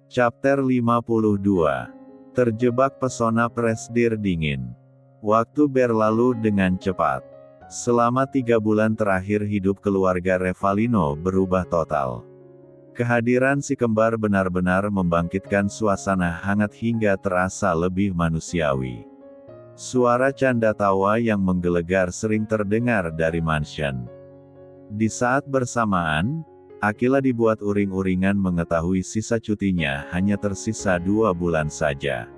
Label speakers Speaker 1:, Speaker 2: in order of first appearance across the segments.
Speaker 1: Chapter 52. Terjebak pesona presdir dingin. Waktu berlalu dengan cepat. Selama 3 bulan terakhir hidup keluarga Revalino berubah total. Kehadiran si kembar benar-benar membangkitkan suasana hangat hingga terasa lebih manusiawi. Suara canda tawa yang menggelegar sering terdengar dari mansion. Di saat bersamaan, Akila dibuat uring-uringan mengetahui sisa cutinya hanya tersisa 2 bulan saja.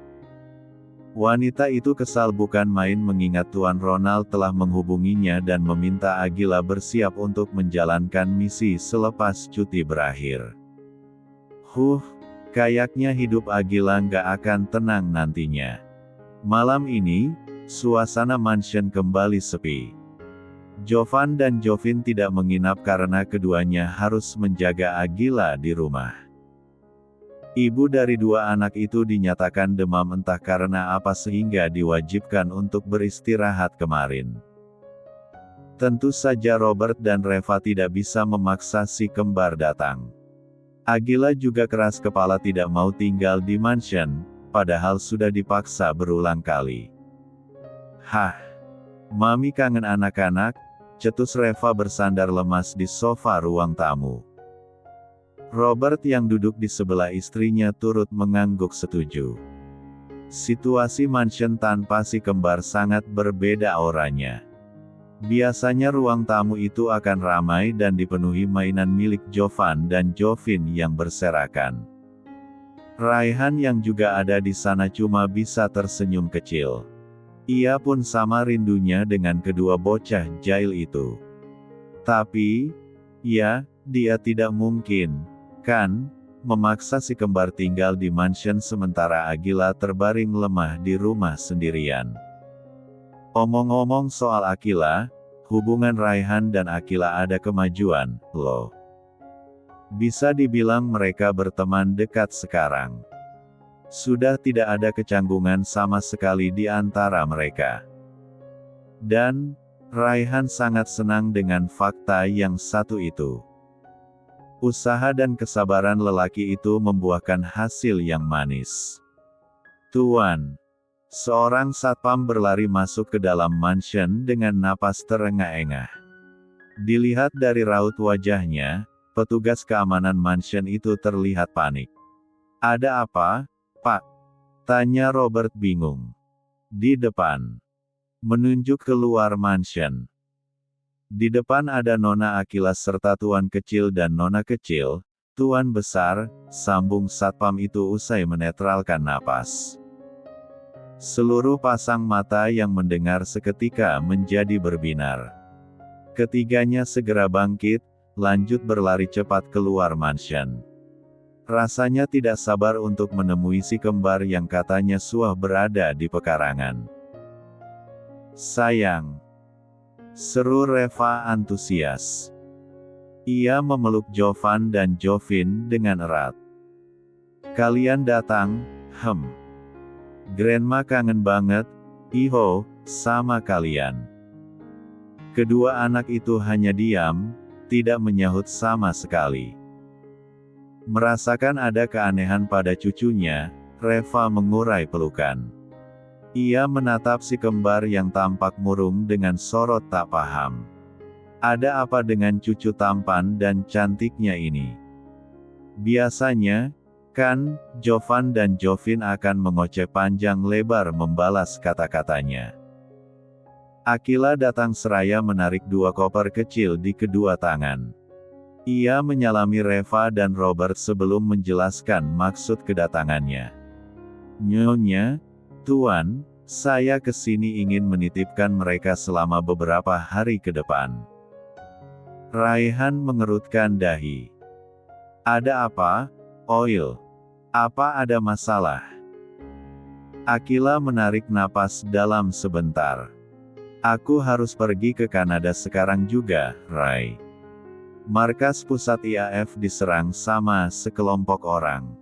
Speaker 1: Wanita itu kesal bukan main mengingat Tuan Ronald telah menghubunginya dan meminta Akila bersiap untuk menjalankan misi selepas cuti berakhir. Kayaknya hidup Akila nggak akan tenang nantinya. Malam ini, suasana mansion kembali sepi. Jovan dan Jovin tidak menginap karena keduanya harus menjaga Akila di rumah. Ibu dari 2 anak itu dinyatakan demam entah karena apa sehingga diwajibkan untuk beristirahat kemarin. Tentu saja Robert dan Reva tidak bisa memaksa si kembar datang. Akila juga keras kepala tidak mau tinggal di mansion, padahal sudah dipaksa berulang kali. Mami kangen anak-anak, cetus Reva bersandar lemas di sofa ruang tamu. Robert yang duduk di sebelah istrinya turut mengangguk setuju. Situasi mansion tanpa si kembar sangat berbeda auranya. Biasanya ruang tamu itu akan ramai dan dipenuhi mainan milik Jovan dan Jovin yang berserakan. Raihan yang juga ada di sana cuma bisa tersenyum kecil. Ia pun sama rindunya dengan kedua bocah jail itu. Tapi, ya, dia tidak mungkin, kan, memaksa si kembar tinggal di mansion sementara Akila terbaring lemah di rumah sendirian. Omong-omong soal Akila, hubungan Raihan dan Akila ada kemajuan, loh. Bisa dibilang mereka berteman dekat sekarang. Sudah tidak ada kecanggungan sama sekali di antara mereka. Dan, Raihan sangat senang dengan fakta yang satu itu. Usaha dan kesabaran lelaki itu membuahkan hasil yang manis. Tuan. Seorang satpam berlari masuk ke dalam mansion dengan napas terengah-engah. Dilihat dari raut wajahnya, petugas keamanan mansion itu terlihat panik. Ada apa, Pak? Tanya Robert bingung. Di depan. Menunjuk keluar mansion. Di depan ada Nona Akila serta Tuan kecil dan Nona kecil. Tuan besar, sambung satpam itu usai menetralkan napas. Seluruh pasang mata yang mendengar seketika menjadi berbinar. Ketiganya segera bangkit, lanjut berlari cepat keluar mansion. Rasanya tidak sabar untuk menemui si kembar yang katanya suah berada di pekarangan. Sayang. Seru Reva antusias. Ia memeluk Jovan dan Jovin dengan erat. Kalian datang, Grandma kangen banget, Iho, sama kalian. Kedua anak itu hanya diam, tidak menyahut sama sekali. Merasakan ada keanehan pada cucunya, Reva mengurai pelukan. Ia menatap si kembar yang tampak murung dengan sorot tak paham. Ada apa dengan cucu tampan dan cantiknya ini? Biasanya, kan, Jovan dan Jovin akan mengoceh panjang lebar membalas kata-katanya. Akila datang seraya menarik 2 koper kecil di kedua tangan. Ia menyalami Reva dan Robert sebelum menjelaskan maksud kedatangannya. Nyonya, Tuan, saya kesini ingin menitipkan mereka selama beberapa hari ke depan. Raihan mengerutkan dahi. Ada apa, Oil? Apa ada masalah? Akila menarik napas dalam sebentar. Aku harus pergi ke Kanada sekarang juga, Rai. Markas pusat IAF diserang sama sekelompok orang.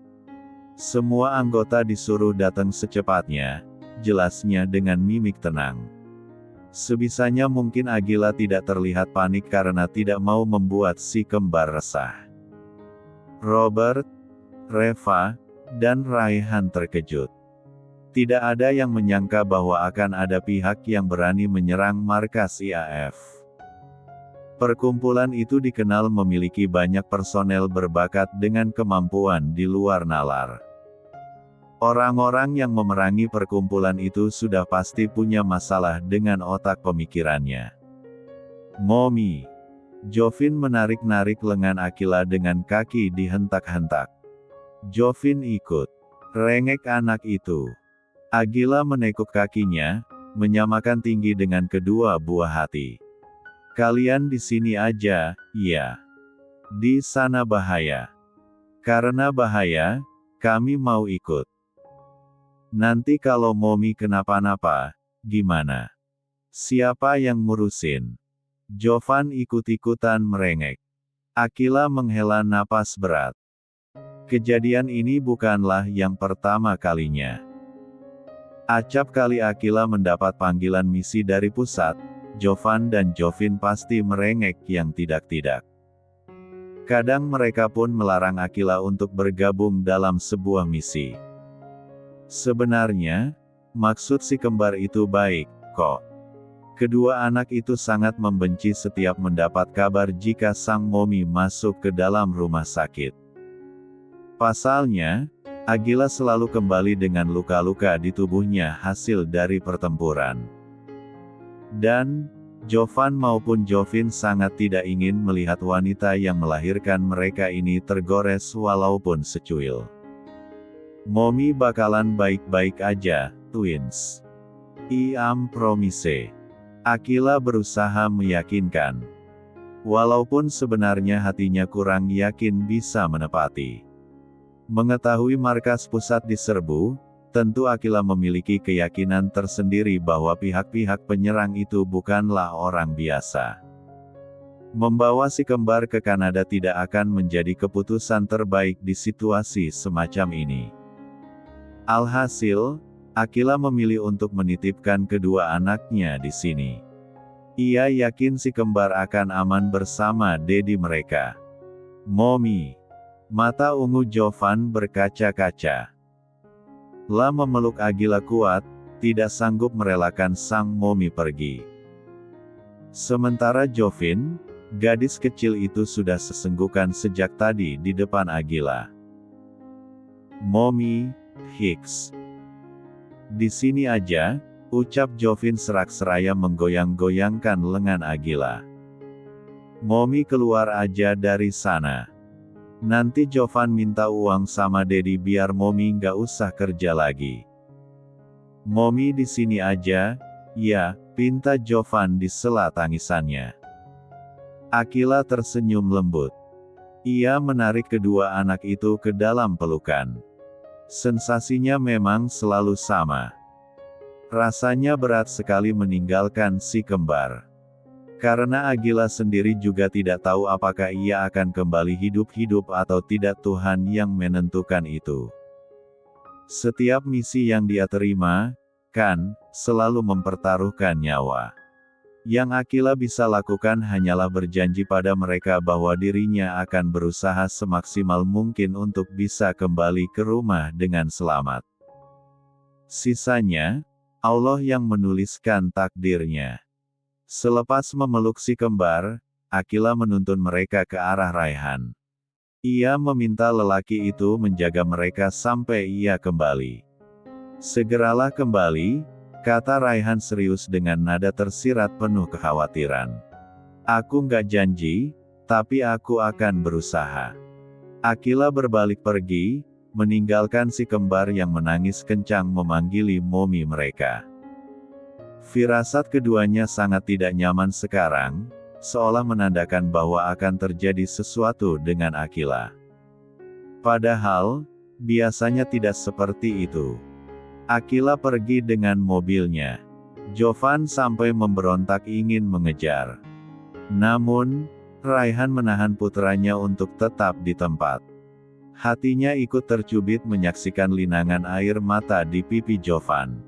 Speaker 1: Semua anggota disuruh datang secepatnya, jelasnya dengan mimik tenang. Sebisanya mungkin Agila tidak terlihat panik karena tidak mau membuat si kembar resah. Robert, Reva, dan Raihan terkejut. Tidak ada yang menyangka bahwa akan ada pihak yang berani menyerang markas IAF. Perkumpulan itu dikenal memiliki banyak personel berbakat dengan kemampuan di luar nalar. Orang-orang yang memerangi perkumpulan itu sudah pasti punya masalah dengan otak pemikirannya. Momi. Jovin menarik-narik lengan Akila dengan kaki dihentak-hentak. Jovin ikut. Rengek anak itu. Agila menekuk kakinya, menyamakan tinggi dengan kedua buah hati. Kalian di sini aja, ya. Di sana bahaya. Karena bahaya, kami mau ikut. Nanti kalau Momi kenapa-napa, gimana? Siapa yang ngurusin? Jovan ikut-ikutan merengek. Akila menghela napas berat. Kejadian ini bukanlah yang pertama kalinya. Acap kali Akila mendapat panggilan misi dari pusat, Jovan dan Jovin pasti merengek yang tidak-tidak. Kadang mereka pun melarang Akila untuk bergabung dalam sebuah misi. Sebenarnya, maksud si kembar itu baik, kok. Kedua anak itu sangat membenci setiap mendapat kabar jika sang Momi masuk ke dalam rumah sakit. Pasalnya, Agila selalu kembali dengan luka-luka di tubuhnya hasil dari pertempuran. Dan, Jovan maupun Jovin sangat tidak ingin melihat wanita yang melahirkan mereka ini tergores walaupun secuil. Momi bakalan baik-baik aja, twins. I am promise. Akila berusaha meyakinkan. Walaupun sebenarnya hatinya kurang yakin bisa menepati. Mengetahui markas pusat diserbu, tentu Akila memiliki keyakinan tersendiri bahwa pihak-pihak penyerang itu bukanlah orang biasa. Membawa si kembar ke Kanada tidak akan menjadi keputusan terbaik di situasi semacam ini. Alhasil, Akila memilih untuk menitipkan kedua anaknya di sini. Ia yakin si kembar akan aman bersama dedi mereka. Momi. Mata ungu Jovan berkaca-kaca. La memeluk Agila kuat, tidak sanggup merelakan sang Momi pergi. Sementara Jovin, gadis kecil itu sudah sesenggukan sejak tadi di depan Agila. Momi, Hicks. Di sini aja, ucap Jovin serak-seraya menggoyang-goyangkan lengan Agila. Momi keluar aja dari sana. Nanti Jovan minta uang sama dedi biar Momi nggak usah kerja lagi. Momi di sini aja, ya, pinta Jovan di sela tangisannya. Akila tersenyum lembut. Ia menarik kedua anak itu ke dalam pelukan. Sensasinya memang selalu sama. Rasanya berat sekali meninggalkan si kembar. Karena Agila sendiri juga tidak tahu apakah ia akan kembali hidup-hidup atau tidak, Tuhan yang menentukan itu. Setiap misi yang dia terima, kan, selalu mempertaruhkan nyawa. Yang Akila bisa lakukan hanyalah berjanji pada mereka bahwa dirinya akan berusaha semaksimal mungkin untuk bisa kembali ke rumah dengan selamat. Sisanya, Allah yang menuliskan takdirnya. Selepas memeluk si kembar, Akila menuntun mereka ke arah Raihan. Ia meminta lelaki itu menjaga mereka sampai ia kembali. Segeralah kembali, kata Raihan serius dengan nada tersirat penuh kekhawatiran. Aku nggak janji, tapi aku akan berusaha. Akila berbalik pergi, meninggalkan si kembar yang menangis kencang memanggili Momi mereka. Firasat keduanya sangat tidak nyaman sekarang, seolah menandakan bahwa akan terjadi sesuatu dengan Akila. Padahal, biasanya tidak seperti itu. Akila pergi dengan mobilnya. Jovan sampai memberontak ingin mengejar. Namun, Raihan menahan putranya untuk tetap di tempat. Hatinya ikut tercubit menyaksikan linangan air mata di pipi Jovan.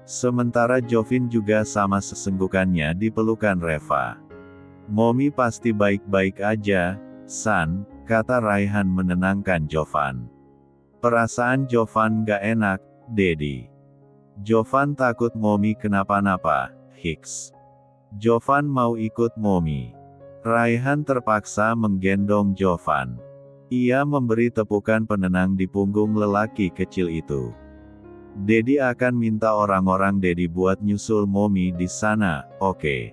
Speaker 1: Sementara Jovin juga sama sesenggukannya di pelukan Reva. "Momi pasti baik-baik aja, San," kata Raihan menenangkan Jovan. Perasaan Jovan gak enak, Dedi. Jovan takut Momi kenapa-napa, Hicks. Jovan mau ikut Momi. Raihan terpaksa menggendong Jovan. Ia memberi tepukan penenang di punggung lelaki kecil itu. "Dedi akan minta orang-orang Dedi buat nyusul Momi di sana, oke?"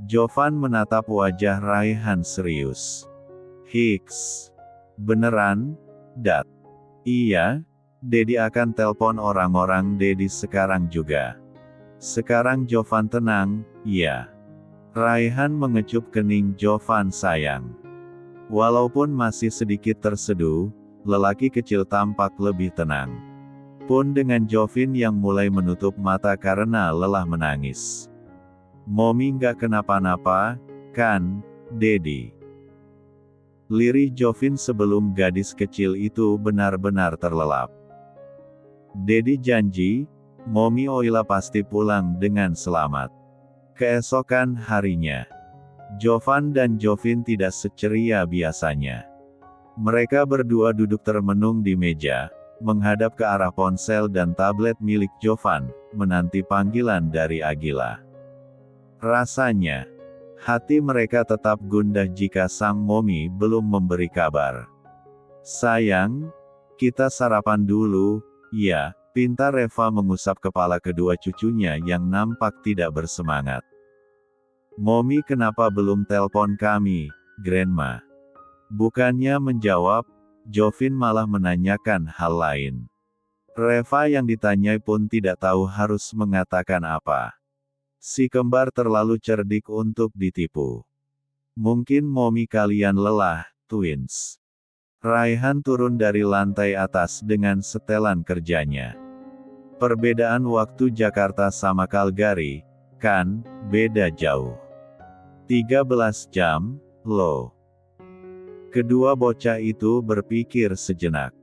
Speaker 1: Jovan menatap wajah Raihan serius. "Hicks. Beneran, Dad?" "Iya, Dedi akan telpon orang-orang Dedi sekarang juga." Sekarang Jovan tenang, ya. Raihan mengecup kening Jovan sayang. Walaupun masih sedikit terseduh, lelaki kecil tampak lebih tenang. Pun dengan Jovin yang mulai menutup mata karena lelah menangis. "Momi nggak kenapa-napa, kan, Dedi?" Lirih Jovin sebelum gadis kecil itu benar-benar terlelap. "Dedi janji, Momi Oila pasti pulang dengan selamat." Keesokan harinya, Jovan dan Jovin tidak seceria biasanya. Mereka berdua duduk termenung di meja, menghadap ke arah ponsel dan tablet milik Jovan, menanti panggilan dari Agila. Rasanya, hati mereka tetap gundah jika sang Momi belum memberi kabar. "Sayang, kita sarapan dulu, ya," pinta Reva mengusap kepala kedua cucunya yang nampak tidak bersemangat. "Momi kenapa belum telpon kami, Grandma?" Bukannya menjawab, Jovin malah menanyakan hal lain. Reva yang ditanyai pun tidak tahu harus mengatakan apa. Si kembar terlalu cerdik untuk ditipu. "Mungkin Momi kalian lelah, twins." Raihan turun dari lantai atas dengan setelan kerjanya. Perbedaan waktu Jakarta sama Calgary, kan, beda jauh. 13 jam, loh. Kedua bocah itu berpikir sejenak.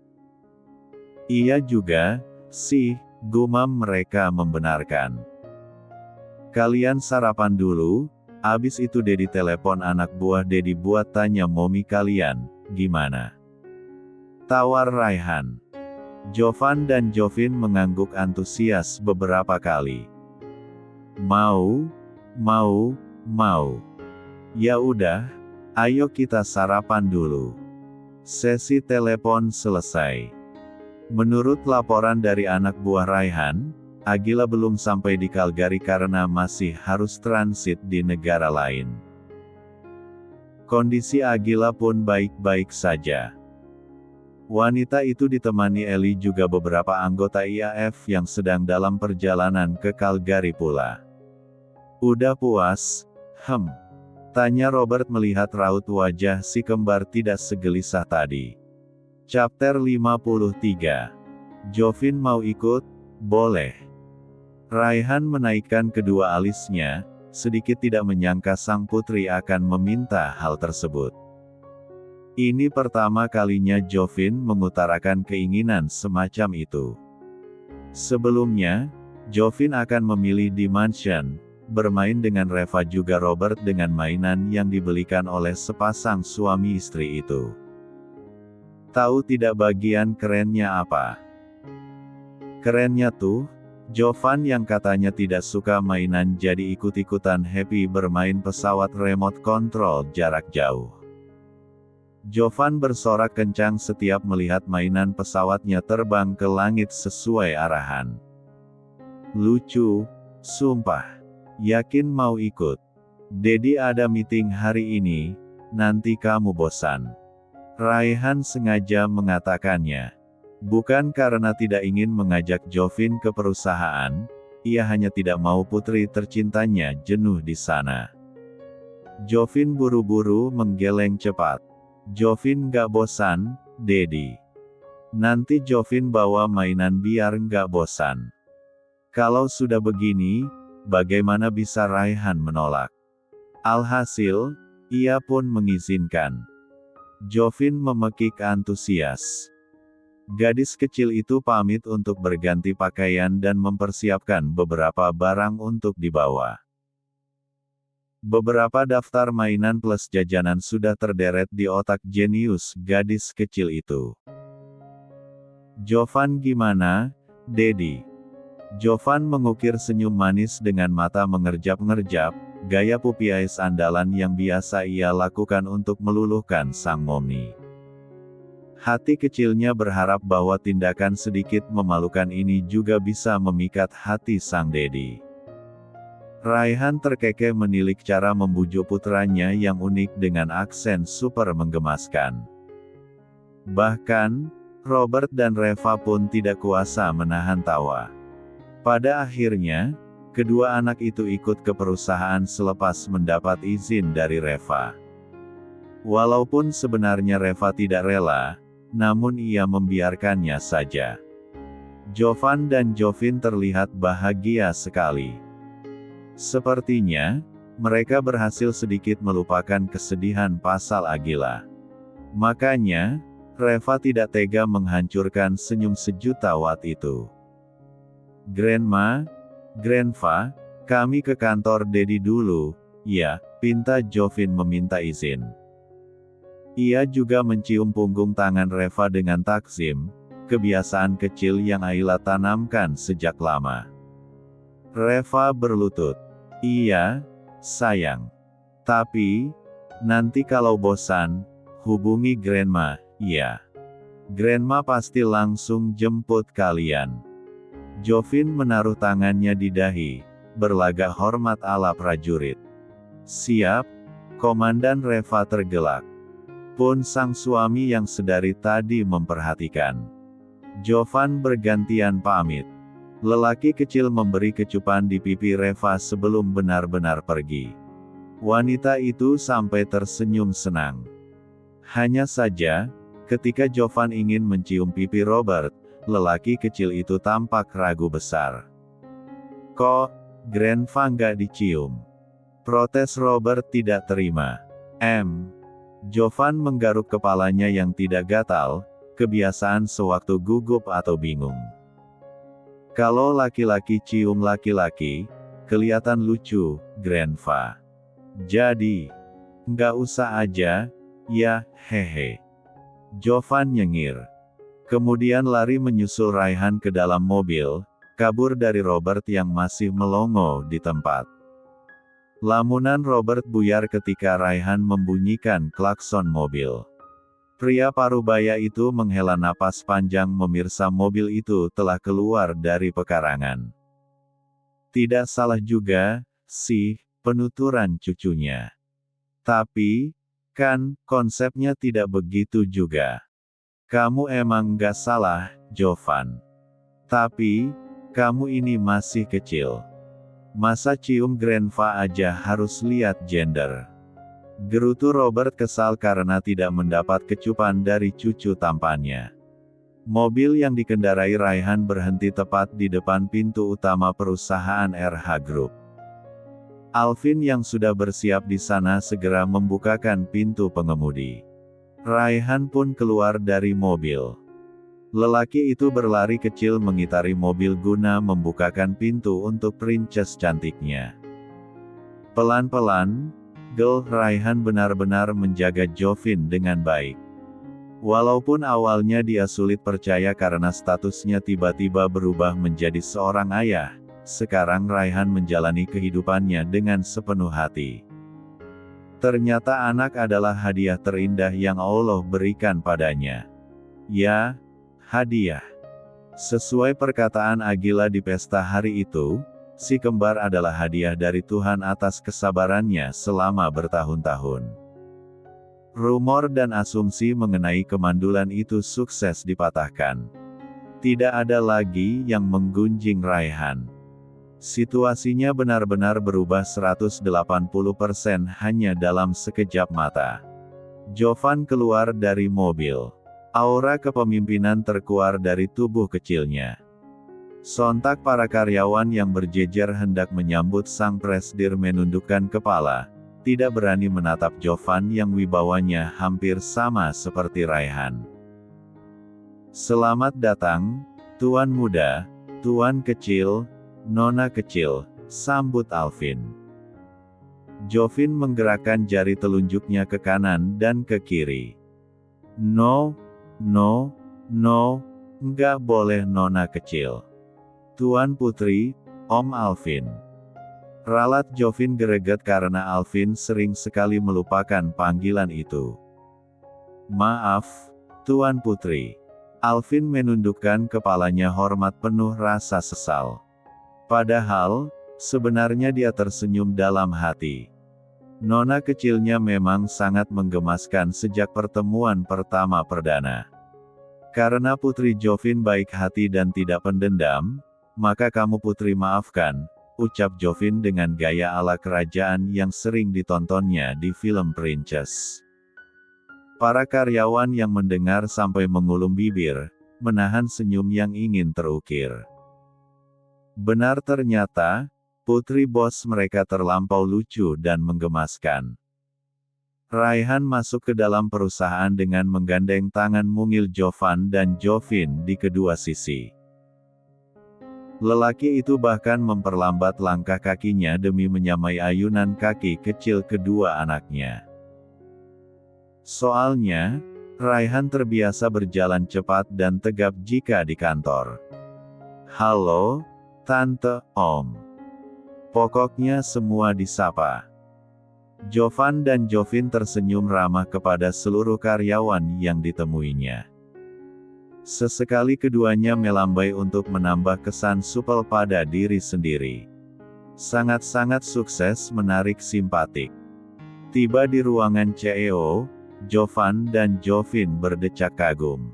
Speaker 1: "Iya juga, sih," gumam mereka membenarkan. "Kalian sarapan dulu, abis itu Dedi telepon anak buah Dedi buat tanya Momi kalian, gimana?" Tawar Raihan. Jovan dan Jovin mengangguk antusias beberapa kali. Mau. "Ya udah, ayo kita sarapan dulu." Sesi telepon selesai. Menurut laporan dari anak buah Raihan, Agila belum sampai di Calgary karena masih harus transit di negara lain. Kondisi Agila pun baik-baik saja. Wanita itu ditemani Eli juga beberapa anggota IAF yang sedang dalam perjalanan ke Calgary pula. "Udah puas, tanya Robert melihat raut wajah si kembar tidak segelisah tadi. Chapter 53. Jovin mau ikut? Boleh. Raihan menaikkan kedua alisnya, sedikit tidak menyangka sang putri akan meminta hal tersebut. Ini pertama kalinya Jovin mengutarakan keinginan semacam itu. Sebelumnya, Jovin akan memilih di mansion, bermain dengan Reva juga Robert dengan mainan yang dibelikan oleh sepasang suami istri itu. Tahu tidak bagian kerennya apa? Kerennya tuh, Jovan yang katanya tidak suka mainan jadi ikut-ikutan happy bermain pesawat remote control jarak jauh. Jovan bersorak kencang setiap melihat mainan pesawatnya terbang ke langit sesuai arahan. Lucu, sumpah. Yakin mau ikut? Dedi ada meeting hari ini, nanti kamu bosan. Raihan sengaja mengatakannya. Bukan karena tidak ingin mengajak Jovin ke perusahaan, ia hanya tidak mau putri tercintanya jenuh di sana. Jovin buru-buru menggeleng cepat. Jovin gak bosan, Dedi. Nanti Jovin bawa mainan biar gak bosan. Kalau sudah begini, bagaimana bisa Raihan menolak? Alhasil, ia pun mengizinkan. Jovin memekik antusias. Gadis kecil itu pamit untuk berganti pakaian dan mempersiapkan beberapa barang untuk dibawa. Beberapa daftar mainan plus jajanan sudah terderet di otak jenius gadis kecil itu. "Jovan gimana, Dedi?" Jovan mengukir senyum manis dengan mata mengerjap-ngerjap, gaya puppy eyes andalan yang biasa ia lakukan untuk meluluhkan sang mommy. Hati kecilnya berharap bahwa tindakan sedikit memalukan ini juga bisa memikat hati sang Dedi. Raihan terkekeh menilik cara membujuk putranya yang unik dengan aksen super menggemaskan. Bahkan, Robert dan Reva pun tidak kuasa menahan tawa. Pada akhirnya, kedua anak itu ikut ke perusahaan selepas mendapat izin dari Reva. Walaupun sebenarnya Reva tidak rela, namun ia membiarkannya saja. Jovan dan Jovin terlihat bahagia sekali. Sepertinya, mereka berhasil sedikit melupakan kesedihan pasal Agila. Makanya, Reva tidak tega menghancurkan senyum sejuta watt itu. "Grandma, Grandpa, kami ke kantor Dedi dulu, ya," pinta Jovin meminta izin. Ia juga mencium punggung tangan Reva dengan takzim, kebiasaan kecil yang Ayla tanamkan sejak lama. Reva berlutut. "Iya, sayang. Tapi, nanti kalau bosan, hubungi Grandma, ya. Grandma pasti langsung jemput kalian." Jovin menaruh tangannya di dahi, berlagak hormat ala prajurit. "Siap, Komandan." Reva tergelak. Pun sang suami yang sedari tadi memperhatikan. Jovan bergantian pamit. Lelaki kecil memberi kecupan di pipi Reva sebelum benar-benar pergi. Wanita itu sampai tersenyum senang. Hanya saja, ketika Jovan ingin mencium pipi Robert, lelaki kecil itu tampak ragu besar. "Kok, Grandpa nggak dicium?" protes Robert tidak terima. Jovan menggaruk kepalanya yang tidak gatal, kebiasaan sewaktu gugup atau bingung. "Kalau laki-laki cium laki-laki, kelihatan lucu, Grandpa. Jadi, nggak usah aja, ya, hehe." Jovan nyengir. Kemudian lari menyusul Raihan ke dalam mobil, kabur dari Robert yang masih melongo di tempat. Lamunan Robert buyar ketika Raihan membunyikan klakson mobil. Pria parubaya itu menghela napas panjang memirsa mobil itu telah keluar dari pekarangan. Tidak salah juga, sih, penuturan cucunya. Tapi, kan, konsepnya tidak begitu juga. Kamu emang nggak salah, Jovan. Tapi, kamu ini masih kecil. Masa cium Grandpa aja harus lihat gender? Gerutu Robert kesal karena tidak mendapat kecupan dari cucu tampannya. Mobil yang dikendarai Raihan berhenti tepat di depan pintu utama perusahaan RH Group. Alvin yang sudah bersiap di sana segera membukakan pintu pengemudi. Raihan pun keluar dari mobil. Lelaki itu berlari kecil mengitari mobil guna membukakan pintu untuk princess cantiknya. Pelan-pelan, Raihan benar-benar menjaga Jovin dengan baik. Walaupun awalnya dia sulit percaya karena statusnya tiba-tiba berubah menjadi seorang ayah, sekarang Raihan menjalani kehidupannya dengan sepenuh hati. Ternyata anak adalah hadiah terindah yang Allah berikan padanya. Ya, hadiah. Sesuai perkataan Agila di pesta hari itu, si kembar adalah hadiah dari Tuhan atas kesabarannya selama bertahun-tahun. Rumor dan asumsi mengenai kemandulan itu sukses dipatahkan. Tidak ada lagi yang menggunjing Raihan. Situasinya benar-benar berubah 180% hanya dalam sekejap mata. Jovan keluar dari mobil. Aura kepemimpinan terkeluar dari tubuh kecilnya. Sontak para karyawan yang berjejer hendak menyambut sang presidir menundukkan kepala, tidak berani menatap Jovan yang wibawanya hampir sama seperti Raihan. Selamat datang, Tuan Muda, Tuan Kecil, Nona Kecil, sambut Alvin. Jovin menggerakkan jari telunjuknya ke kanan dan ke kiri. No, enggak boleh Nona Kecil. Tuan Putri, Om Alvin. Ralat Jovin gereget karena Alvin sering sekali melupakan panggilan itu. Maaf, Tuan Putri. Alvin menundukkan kepalanya hormat penuh rasa sesal. Padahal, sebenarnya dia tersenyum dalam hati. Nona kecilnya memang sangat menggemaskan sejak pertemuan pertama perdana. Karena Putri Jovin baik hati dan tidak pendendam, maka kamu Putri maafkan, ucap Jovin dengan gaya ala kerajaan yang sering ditontonnya di film Princess. Para karyawan yang mendengar sampai mengulum bibir, menahan senyum yang ingin terukir. Benar ternyata, putri bos mereka terlampau lucu dan menggemaskan. Raihan masuk ke dalam perusahaan dengan menggandeng tangan mungil Jovan dan Jovin di kedua sisi. Lelaki itu bahkan memperlambat langkah kakinya demi menyamai ayunan kaki kecil kedua anaknya. Soalnya, Raihan terbiasa berjalan cepat dan tegap jika di kantor. Halo, Tante, Om. Pokoknya semua disapa. Jovan dan Jovin tersenyum ramah kepada seluruh karyawan yang ditemuinya. Sesekali keduanya melambai untuk menambah kesan supel pada diri sendiri. Sangat-sangat sukses menarik simpatik. Tiba di ruangan CEO, Jovan dan Jovin berdecak kagum.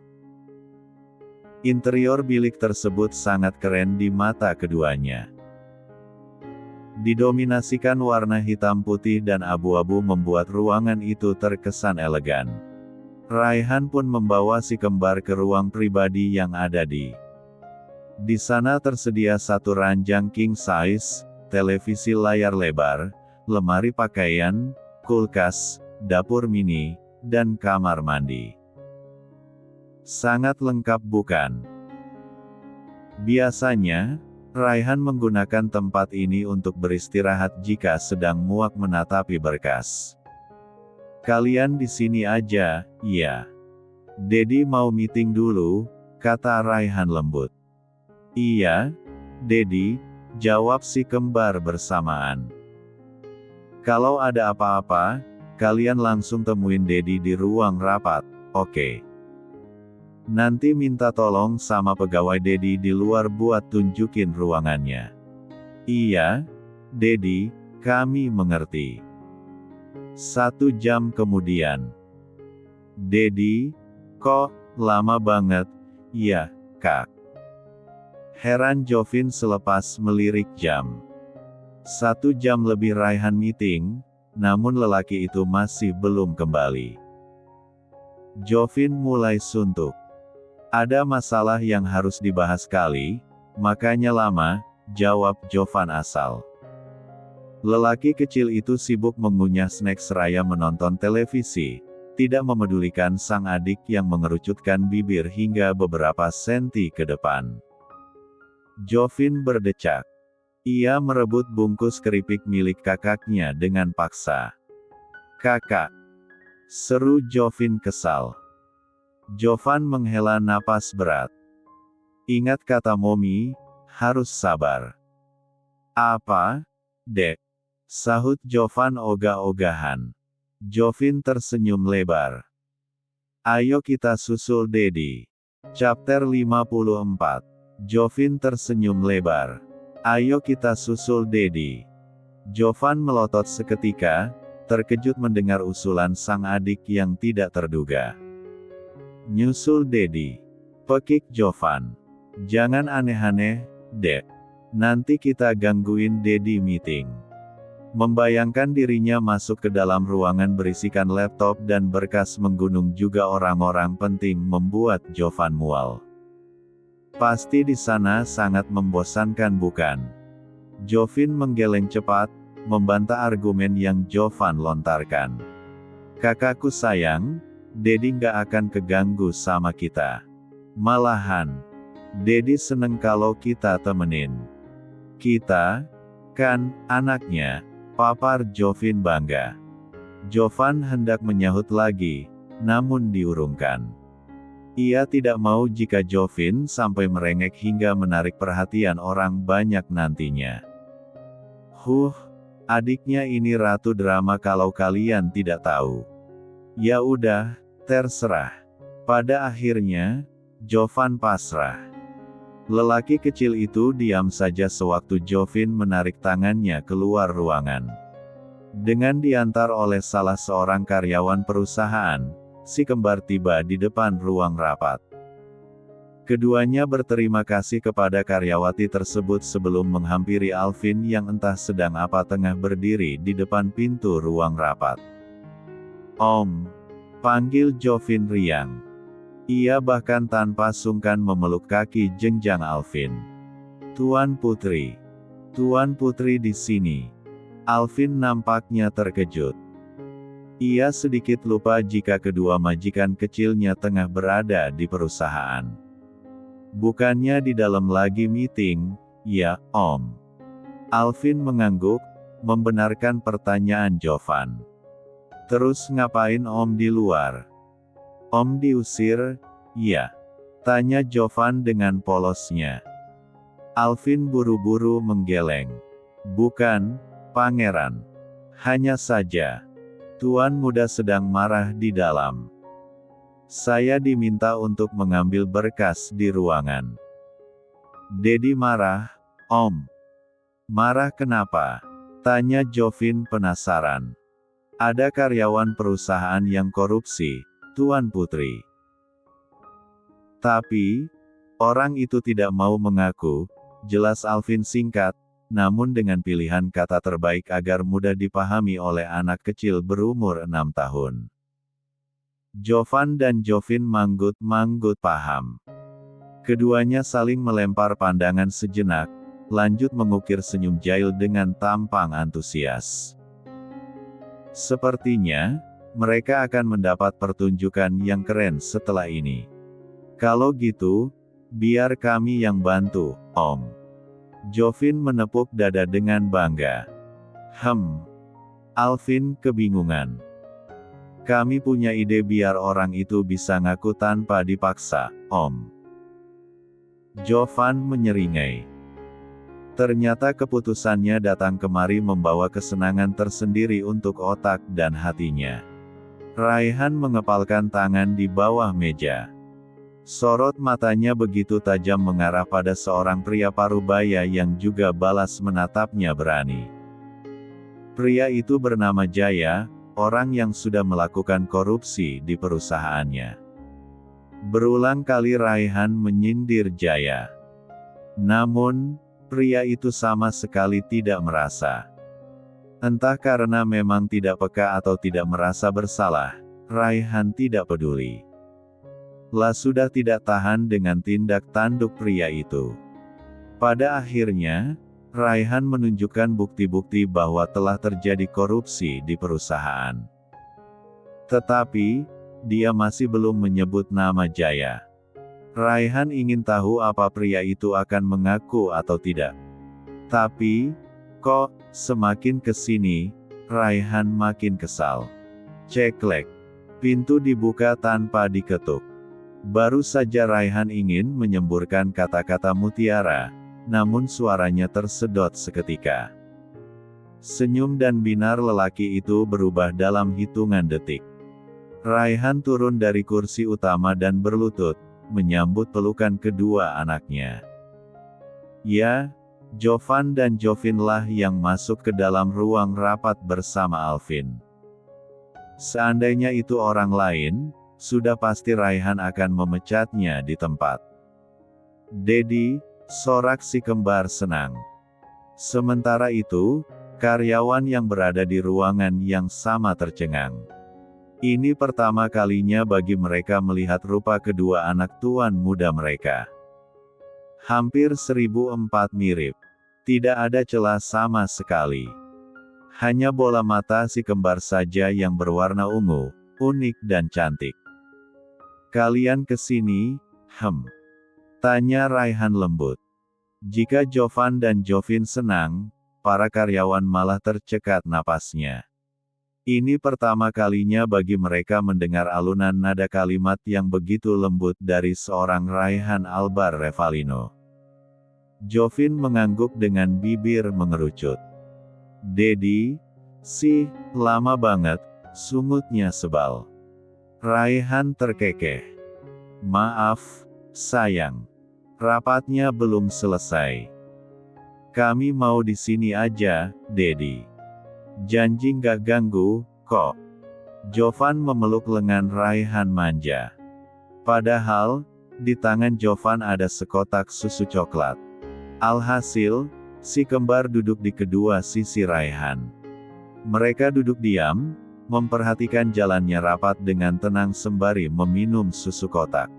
Speaker 1: Interior bilik tersebut sangat keren di mata keduanya. Didominasikan warna hitam putih dan abu-abu membuat ruangan itu terkesan elegan. Raihan pun membawa si kembar ke ruang pribadi yang ada di sana tersedia satu ranjang king size, televisi layar lebar, lemari pakaian, kulkas, dapur mini, dan kamar mandi. Sangat lengkap bukan? Biasanya, Raihan menggunakan tempat ini untuk beristirahat jika sedang muak menatapi berkas. Kalian di sini aja, ya. Dedi mau meeting dulu, kata Raihan lembut. Iya, Dedi, jawab si kembar bersamaan. Kalau ada apa-apa, kalian langsung temuin Dedi di ruang rapat, oke? Nanti minta tolong sama pegawai Dedi di luar buat tunjukin ruangannya. Iya, Dedi, kami mengerti. 1 jam kemudian. Dedi, kok lama banget? Ya, Kak. Heran Jovin selepas melirik jam. 1 jam lebih Raihan meeting, namun lelaki itu masih belum kembali. Jovin mulai suntuk. Ada masalah yang harus dibahas kali, makanya lama, jawab Jovan asal. Lelaki kecil itu sibuk mengunyah snack seraya menonton televisi, tidak memedulikan sang adik yang mengerucutkan bibir hingga beberapa senti ke depan. Jovin berdecak. Ia merebut bungkus keripik milik kakaknya dengan paksa. Kakak, seru Jovin kesal. Jovan menghela napas berat. Ingat kata Momi, harus sabar. Apa, Dek? Sahut Jovan ogah-ogahan. Jovin tersenyum lebar. Ayo kita susul Dedi. Chapter 54. Jovin tersenyum lebar. Ayo kita susul Dedi. Jovan melotot seketika, terkejut mendengar usulan sang adik yang tidak terduga. Nyusul Dedi. Pekik Jovan. Jangan aneh-aneh, Dek. Nanti kita gangguin Dedi meeting. Membayangkan dirinya masuk ke dalam ruangan berisikan laptop dan berkas menggunung juga orang-orang penting membuat Jovan mual. Pasti di sana sangat membosankan bukan? Jovin menggeleng cepat, membantah argumen yang Jovan lontarkan. Kakakku sayang, Dedi nggak akan keganggu sama kita. Malahan, Dedi seneng kalau kita temenin. Kita, kan, anaknya, papar Jovin bangga. Jovan hendak menyahut lagi, namun diurungkan. Ia tidak mau jika Jovin sampai merengek hingga menarik perhatian orang banyak nantinya. Adiknya ini ratu drama kalau kalian tidak tahu. Ya udah, terserah. Pada akhirnya, Jovan pasrah. Lelaki kecil itu diam saja sewaktu Jovin menarik tangannya keluar ruangan. Dengan diantar oleh salah seorang karyawan perusahaan, si kembar tiba di depan ruang rapat. Keduanya berterima kasih kepada karyawati tersebut sebelum menghampiri Alvin yang entah sedang apa tengah berdiri di depan pintu ruang rapat. "Om," panggil Jovin riang. Ia bahkan tanpa sungkan memeluk kaki jenjang Alvin. "Tuan Putri. Tuan Putri di sini." Alvin nampaknya terkejut. Ia sedikit lupa jika kedua majikan kecilnya tengah berada di perusahaan. "Bukannya di dalam lagi meeting, ya, Om?" Alvin mengangguk, membenarkan pertanyaan Jovan. "Terus ngapain Om di luar?" "Om diusir, ya?" tanya Jovan dengan polosnya. Alvin buru-buru menggeleng. "Bukan, Pangeran. Hanya saja, Tuan Muda sedang marah di dalam. Saya diminta untuk mengambil berkas di ruangan." "Dedi marah, Om?" "Marah kenapa?" tanya Jovin penasaran. "Ada karyawan perusahaan yang korupsi, Tuan Putri. Tapi, orang itu tidak mau mengaku," jelas Alvin singkat, namun dengan pilihan kata terbaik agar mudah dipahami oleh anak kecil berumur 6 tahun. Jovan dan Jovin manggut-manggut paham. Keduanya saling melempar pandangan sejenak, lanjut mengukir senyum jahil dengan tampang antusias. Sepertinya, mereka akan mendapat pertunjukan yang keren setelah ini. "Kalau gitu, biar kami yang bantu, Om." Jovin menepuk dada dengan bangga. Alvin kebingungan. "Kami punya ide biar orang itu bisa ngaku tanpa dipaksa, Om." Jovan menyeringai. Ternyata keputusannya datang kemari membawa kesenangan tersendiri untuk otak dan hatinya. Raihan mengepalkan tangan di bawah meja. Sorot matanya begitu tajam mengarah pada seorang pria parubaya yang juga balas menatapnya berani. Pria itu bernama Jaya, orang yang sudah melakukan korupsi di perusahaannya. Berulang kali Raihan menyindir Jaya. Namun, pria itu sama sekali tidak merasa. Entah karena memang tidak peka atau tidak merasa bersalah, Raihan tidak peduli. Sudah tidak tahan dengan tindak tanduk pria itu. Pada akhirnya, Raihan menunjukkan bukti-bukti bahwa telah terjadi korupsi di perusahaan. Tetapi, dia masih belum menyebut nama Jaya. Raihan ingin tahu apa pria itu akan mengaku atau tidak. Tapi, kok, semakin kesini, Raihan makin kesal. Ceklek. Pintu dibuka tanpa diketuk. Baru saja Raihan ingin menyemburkan kata-kata mutiara, namun suaranya tersedot seketika. Senyum dan binar lelaki itu berubah dalam hitungan detik. Raihan turun dari kursi utama dan berlutut, menyambut pelukan kedua anaknya. Ya, Jovan dan Jovinlah yang masuk ke dalam ruang rapat bersama Alvin. Seandainya itu orang lain, sudah pasti Raihan akan memecatnya di tempat. "Dedi," sorak si kembar senang. Sementara itu, karyawan yang berada di ruangan yang sama tercengang. Ini pertama kalinya bagi mereka melihat rupa kedua anak tuan muda mereka. Hampir 1004 mirip. Tidak ada celah sama sekali. Hanya bola mata si kembar saja yang berwarna ungu, unik dan cantik. "Kalian kesini, Tanya Raihan lembut. Jika Jovan dan Jovin senang, para karyawan malah tercekat napasnya. Ini pertama kalinya bagi mereka mendengar alunan nada kalimat yang begitu lembut dari seorang Raihan Albar Revalino. Jovin mengangguk dengan bibir mengerucut. Dedi, sih, lama banget, sungutnya sebal. Raihan terkekeh. Maaf, sayang. Rapatnya belum selesai. Kami mau di sini aja, Dedi. Janji nggak ganggu, kok. Jovan memeluk lengan Raihan manja. Padahal, di tangan Jovan ada sekotak susu coklat. Alhasil, si kembar duduk di kedua sisi Raihan. Mereka duduk diam, memperhatikan jalannya rapat dengan tenang sembari meminum susu kotak.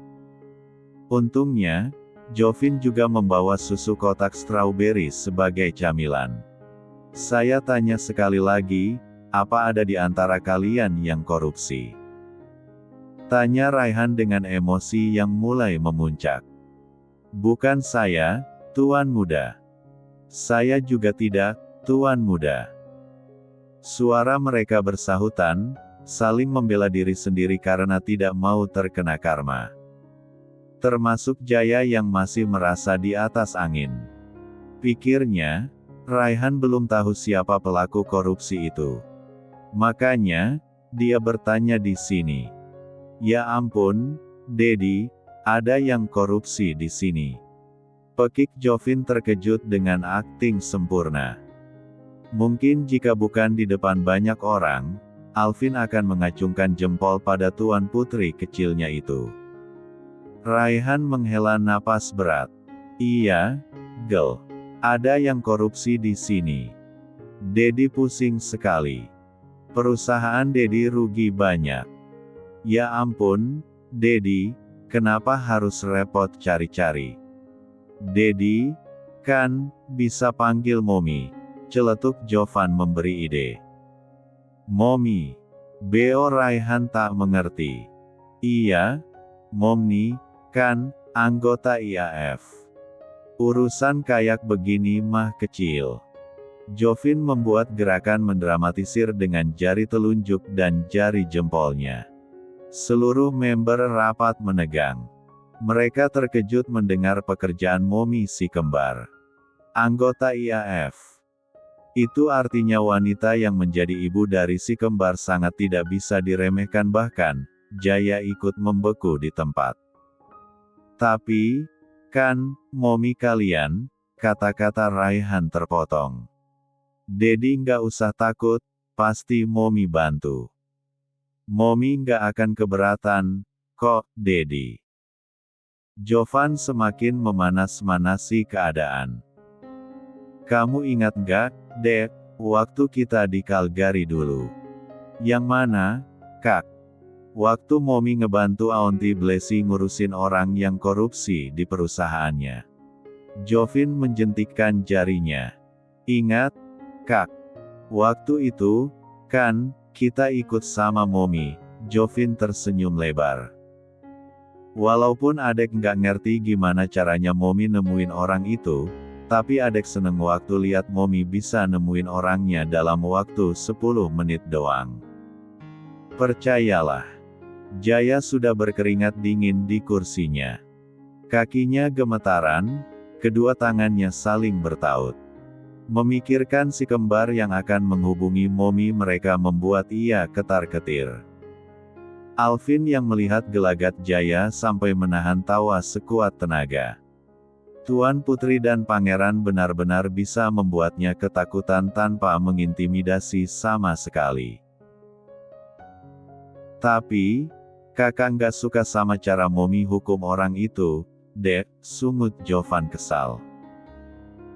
Speaker 1: Untungnya, Jovin juga membawa susu kotak strawberry sebagai camilan. Saya tanya sekali lagi, apa ada di antara kalian yang korupsi? Tanya Raihan dengan emosi yang mulai memuncak. Bukan saya, Tuan Muda. Saya juga tidak, Tuan Muda. Suara mereka bersahutan, saling membela diri sendiri karena tidak mau terkena karma. Termasuk Jaya yang masih merasa di atas angin. Pikirnya, Raihan belum tahu siapa pelaku korupsi itu. Makanya, dia bertanya di sini. Ya ampun, Dedi, ada yang korupsi di sini. Pekik Jovin terkejut dengan akting sempurna. Mungkin jika bukan di depan banyak orang, Alvin akan mengacungkan jempol pada tuan putri kecilnya itu. Raihan menghela napas berat. Iya, Gel. Ada yang korupsi di sini. Dedi pusing sekali. Perusahaan Dedi rugi banyak. Ya ampun, Dedi, kenapa harus repot cari-cari? Dedi, kan, bisa panggil Momi. Celetuk Jovan memberi ide. Momi. Beo Raihan tak mengerti. Iya, Momni, kan, anggota IAF. Urusan kayak begini mah kecil. Jovin membuat gerakan mendramatisir dengan jari telunjuk dan jari jempolnya. Seluruh member rapat menegang. Mereka terkejut mendengar pekerjaan Momi si kembar. Anggota IAF. Itu artinya wanita yang menjadi ibu dari si kembar sangat tidak bisa diremehkan, bahkan Jaya ikut membeku di tempat. Tapi, kan, Momi kalian, kata-kata Raihan terpotong. Dedi nggak usah takut, pasti Momi bantu. Momi nggak akan keberatan, kok, Dedi. Jovan semakin memanas-manasi keadaan. Kamu ingat nggak, Dek, waktu kita di Calgary dulu? Yang mana, Kak? Waktu Momi ngebantu Aunty Blessy ngurusin orang yang korupsi di perusahaannya. Jovin menjentikkan jarinya. Ingat, Kak. Waktu itu, kan, kita ikut sama Momi. Jovin tersenyum lebar. Walaupun adek nggak ngerti gimana caranya Momi nemuin orang itu, tapi adek seneng waktu lihat Momi bisa nemuin orangnya dalam waktu 10 menit doang. Percayalah. Jaya sudah berkeringat dingin di kursinya. Kakinya gemetaran, kedua tangannya saling bertaut. Memikirkan si kembar yang akan menghubungi Momi mereka membuat ia ketar-ketir. Alvin yang melihat gelagat Jaya sampai menahan tawa sekuat tenaga. Tuan Putri dan Pangeran benar-benar bisa membuatnya ketakutan tanpa mengintimidasi sama sekali. Tapi, kakak nggak suka sama cara Momi hukum orang itu, Dek, sungut Jovan kesal.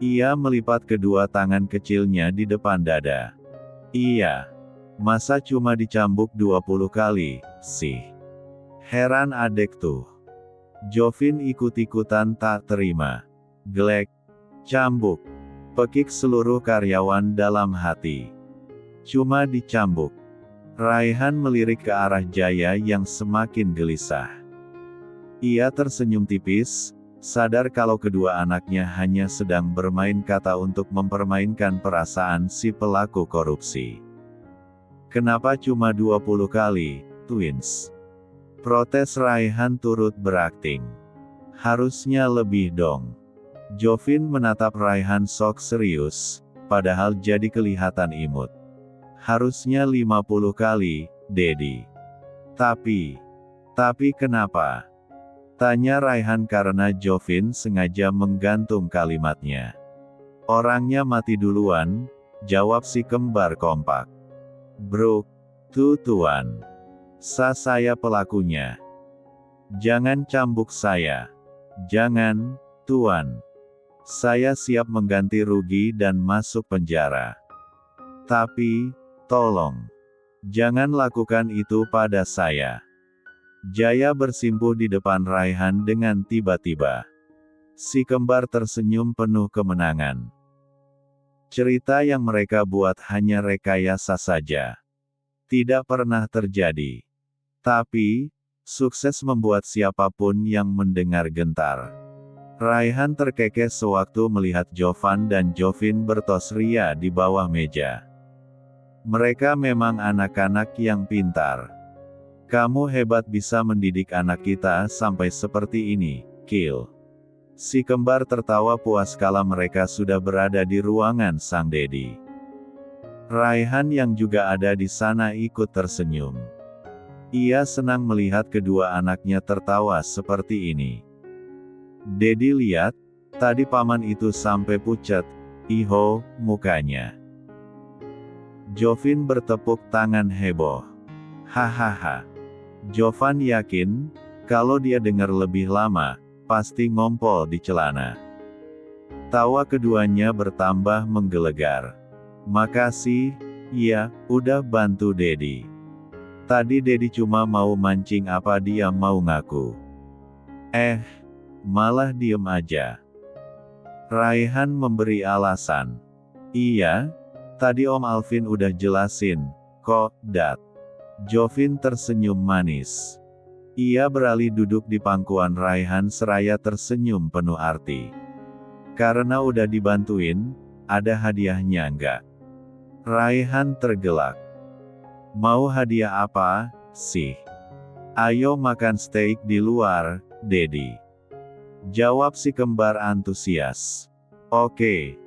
Speaker 1: Ia melipat kedua tangan kecilnya di depan dada. Iya. Masa cuma dicambuk 20 kali, sih? Heran adek tuh. Jovin ikut-ikutan tak terima. Glek. Cambuk. Pekik seluruh karyawan dalam hati. Cuma dicambuk. Raihan melirik ke arah Jaya yang semakin gelisah. Ia tersenyum tipis, sadar kalau kedua anaknya hanya sedang bermain kata untuk mempermainkan perasaan si pelaku korupsi. Kenapa cuma 20 kali, twins? Protes Raihan turut berakting. Harusnya lebih dong. Jovin menatap Raihan sok serius, padahal jadi kelihatan imut. Harusnya 50 kali, Dedi. Tapi kenapa? Tanya Raihan karena Jovin sengaja menggantung kalimatnya. Orangnya mati duluan, jawab si kembar kompak. Bro, tuan. Saya pelakunya. Jangan cambuk saya. Jangan, tuan. Saya siap mengganti rugi dan masuk penjara. Tapi, tolong. Jangan lakukan itu pada saya. Jaya bersimpuh di depan Raihan dengan tiba-tiba. Si kembar tersenyum penuh kemenangan. Cerita yang mereka buat hanya rekayasa saja. Tidak pernah terjadi. Tapi, sukses membuat siapapun yang mendengar gentar. Raihan terkekeh sewaktu melihat Jovan dan Jovin bertos ria di bawah meja. Mereka memang anak-anak yang pintar. Kamu hebat bisa mendidik anak kita sampai seperti ini, Kil. Si kembar tertawa puas kala mereka sudah berada di ruangan sang Dedi. Raihan yang juga ada di sana ikut tersenyum. Ia senang melihat kedua anaknya tertawa seperti ini. Dedi lihat, tadi paman itu sampai pucat, iho, mukanya. Jovin bertepuk tangan heboh. Hahaha. Jovan yakin, kalau dia dengar lebih lama, pasti ngompol di celana. Tawa keduanya bertambah menggelegar. Makasih, ya, udah bantu Dedi. Tadi Dedi cuma mau mancing apa dia mau ngaku. Malah diem aja. Raihan memberi alasan. Iya, tadi Om Alvin udah jelasin, kok, Dat. Jovin tersenyum manis. Ia beralih duduk di pangkuan Raihan seraya tersenyum penuh arti. Karena udah dibantuin, ada hadiahnya enggak? Raihan tergelak. Mau hadiah apa, sih? Ayo makan steak di luar, Dedi. Jawab si kembar antusias. Oke.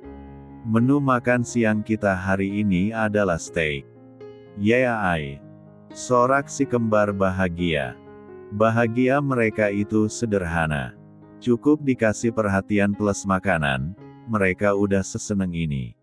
Speaker 1: Menu makan siang kita hari ini adalah steak. Yeay. Sorak si kembar bahagia. Bahagia mereka itu sederhana. Cukup dikasih perhatian plus makanan, mereka udah seseneng ini.